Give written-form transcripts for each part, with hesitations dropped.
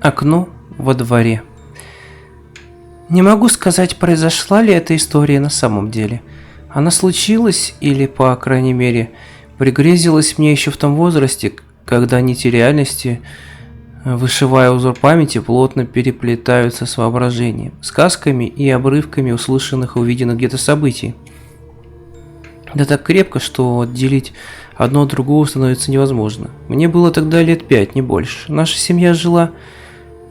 Окно во дворе. Не могу сказать, произошла ли эта история на самом деле. Она случилась или, по крайней мере, пригрезилась мне еще в том возрасте, когда нити реальности, вышивая узор памяти, плотно переплетаются с воображением, сказками и обрывками услышанных и увиденных где-то событий. Да так крепко, что отделить одно от другого становится невозможно. Мне было тогда лет 5, не больше. Наша семья жила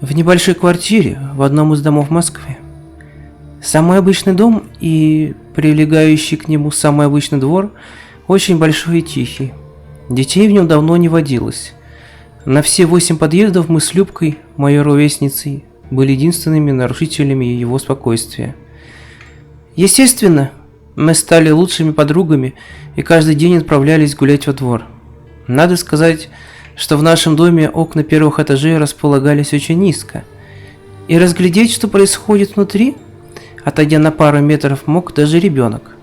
в небольшой квартире в одном из домов Москвы. Самый обычный дом и прилегающий к нему самый обычный двор, очень большой и тихий. Детей в нем давно не водилось. На все 8 подъездов мы с Любкой, моей ровесницей, были единственными нарушителями его спокойствия. Естественно, мы стали лучшими подругами и каждый день отправлялись гулять во двор. Надо сказать, что в нашем доме окна первых этажей располагались очень низко, и разглядеть, что происходит внутри, отойдя на пару метров, мог даже ребенок.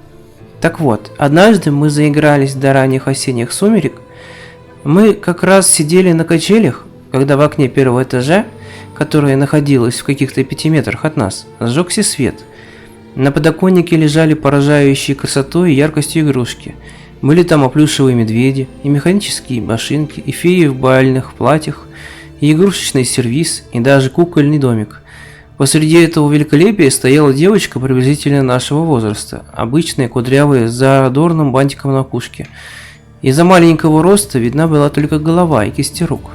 Так вот, однажды мы заигрались до ранних осенних сумерек. Мы как раз сидели на качелях, когда в окне первого этажа, которое находилось в каких-то 5 метрах от нас, сжегся свет. На подоконнике лежали поражающие красотой и яркостью игрушки. Были там и плюшевые медведи, и механические машинки, и феи в бальных платьях, и игрушечный сервиз, и даже кукольный домик. Посреди этого великолепия стояла девочка приблизительно нашего возраста, обычная, кудрявая, с задорным бантиком на макушке. Из-за маленького роста видна была только голова и кисти рук.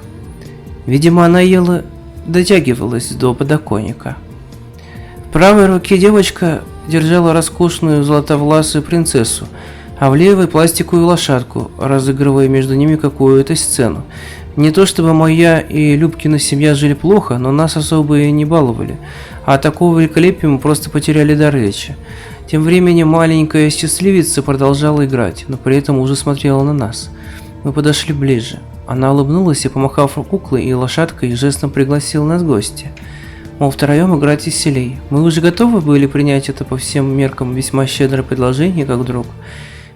Видимо, она еле дотягивалась до подоконника. В правой руке девочка держала роскошную золотовласую принцессу, а в левой пластиковую лошадку, разыгрывая между ними какую-то сцену. Не то чтобы моя и Любкина семья жили плохо, но нас особо и не баловали, а такого великолепия мы просто потеряли дар речи. Тем временем маленькая счастливица продолжала играть, но при этом уже смотрела на нас. Мы подошли ближе. Она улыбнулась и, помахав куклой и лошадкой, жестом пригласила нас в гости. Мол, втроем играть веселей. Мы уже готовы были принять это по всем меркам весьма щедрое предложение, как друг.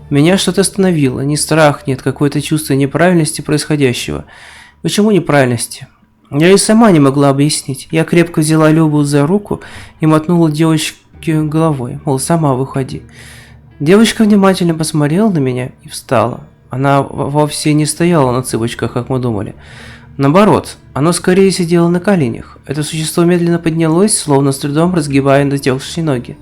Меня что-то остановило. Ни страх, нет, какое-то чувство неправильности происходящего. Почему неправильности? Я и сама не могла объяснить. Я крепко взяла Любу за руку и мотнула девочке головой, мол, сама выходи. Девочка внимательно посмотрела на меня и встала. Она вовсе не стояла на цыпочках, как мы думали. Наоборот, оно скорее сидело на коленях. Это существо медленно поднялось, словно с трудом разгибая затекшие ноги.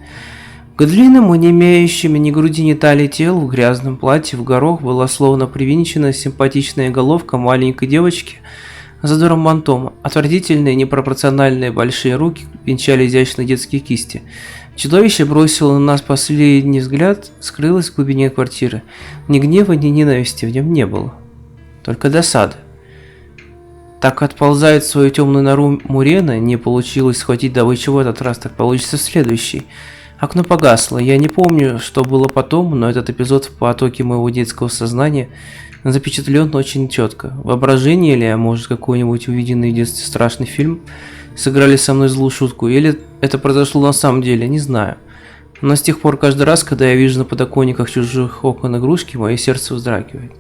К длинному, не имеющему ни груди, ни талии телу, в грязном платье в горох была словно привинчена симпатичная головка маленькой девочки с задором бантома. Отвратительные, непропорциональные большие руки венчали изящные детские кисти. Чудовище бросило на нас последний взгляд, скрылось в глубине квартиры. Ни гнева, ни ненависти в нем не было. Только досада. Так отползает в свою темную нору Мурена, не получилось схватить добычу в этот раз, так получится в следующий. Окно погасло. Я не помню, что было потом, но этот эпизод в потоке моего детского сознания запечатлен очень четко. Воображение или, а может, какой-нибудь увиденный в детстве страшный фильм сыграли со мной злую шутку, или это произошло на самом деле, не знаю. Но с тех пор каждый раз, когда я вижу на подоконниках чужих окон игрушки, мое сердце вздрагивает.